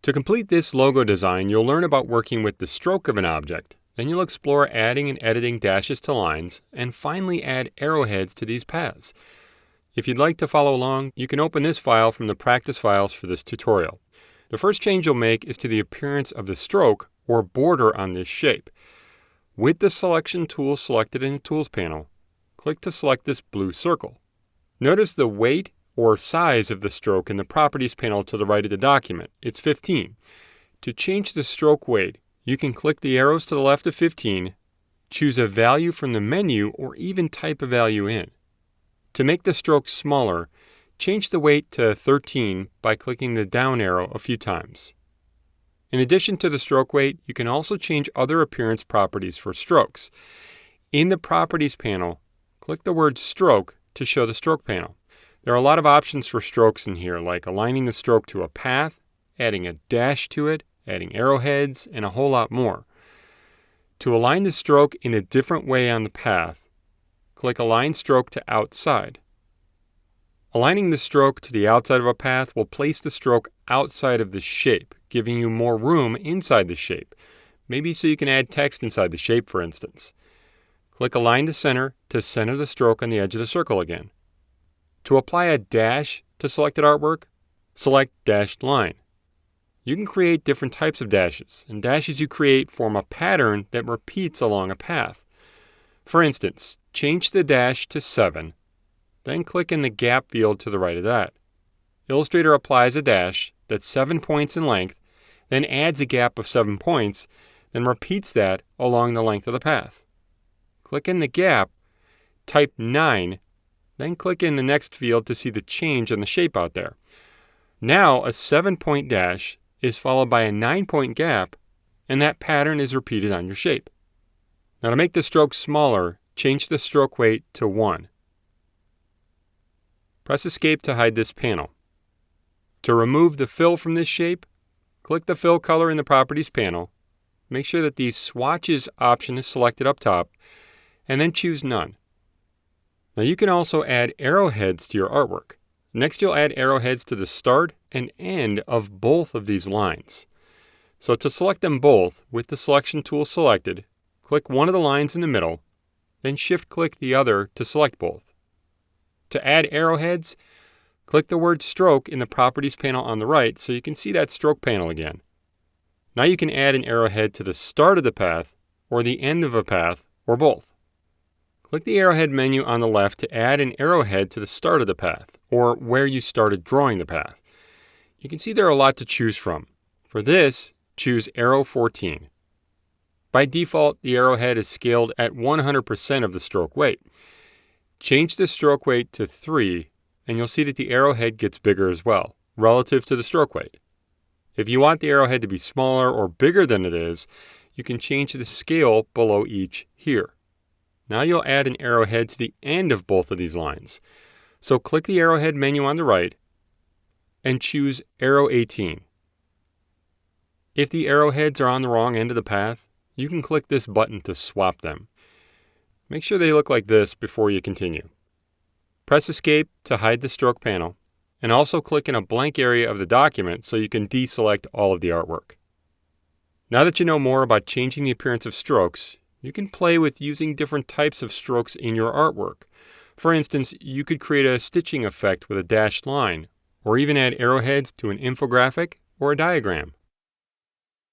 To complete this logo design, you'll learn about working with the stroke of an object. Then you'll explore adding and editing dashes to lines, and finally add arrowheads to these paths. If you'd like to follow along, you can open this file from the practice files for this tutorial. The first change you'll make is to the appearance of the stroke or border on this shape. With the selection tool selected in the Tools panel, click to select this blue circle. Notice the weight or size of the stroke in the Properties panel to the right of the document. It's 15. To change the stroke weight, you can click the arrows to the left of 15, choose a value from the menu, or even type a value in. To make the stroke smaller, change the weight to 13 by clicking the down arrow a few times. In addition to the stroke weight, you can also change other appearance properties for strokes. In the Properties panel, click the word Stroke to show the Stroke panel. There are a lot of options for strokes in here, like aligning the stroke to a path, adding a dash to it, adding arrowheads, and a whole lot more. To align the stroke in a different way on the path, click Align Stroke to Outside. Aligning the stroke to the outside of a path will place the stroke outside of the shape, giving you more room inside the shape, maybe so you can add text inside the shape, for instance. Click Align to center the stroke on the edge of the circle again. To apply a dash to selected artwork, select Dashed Line. You can create different types of dashes, and dashes you create form a pattern that repeats along a path. For instance, change the dash to 7, then click in the gap field to the right of that. Illustrator applies a dash that's 7 points in length, then adds a gap of 7 points, then repeats that along the length of the path. Click in the gap, type 9, then click in the next field to see the change in the shape out there. Now a 7-point dash is followed by a 9-point gap, and that pattern is repeated on your shape. Now to make the stroke smaller, change the stroke weight to 1. Press Escape to hide this panel. To remove the fill from this shape, click the fill color in the Properties panel, make sure that the Swatches option is selected up top, and then choose None. Now you can also add arrowheads to your artwork. Next you'll add arrowheads to the start and end of both of these lines. So to select them both, with the selection tool selected, click one of the lines in the middle, then shift-click the other to select both. To add arrowheads, click the word Stroke in the Properties panel on the right so you can see that stroke panel again. Now you can add an arrowhead to the start of the path, or the end of a path, or both. Click the arrowhead menu on the left to add an arrowhead to the start of the path, or where you started drawing the path. You can see there are a lot to choose from. For this, choose Arrow 14. By default, the arrowhead is scaled at 100% of the stroke weight. Change the stroke weight to 3, and you'll see that the arrowhead gets bigger as well, relative to the stroke weight. If you want the arrowhead to be smaller or bigger than it is, you can change the scale below each here. Now you'll add an arrowhead to the end of both of these lines. So click the arrowhead menu on the right and choose Arrow 18. If the arrowheads are on the wrong end of the path, you can click this button to swap them. Make sure they look like this before you continue. Press Escape to hide the stroke panel, and also click in a blank area of the document so you can deselect all of the artwork. Now that you know more about changing the appearance of strokes, you can play with using different types of strokes in your artwork. For instance, you could create a stitching effect with a dashed line, or even add arrowheads to an infographic or a diagram.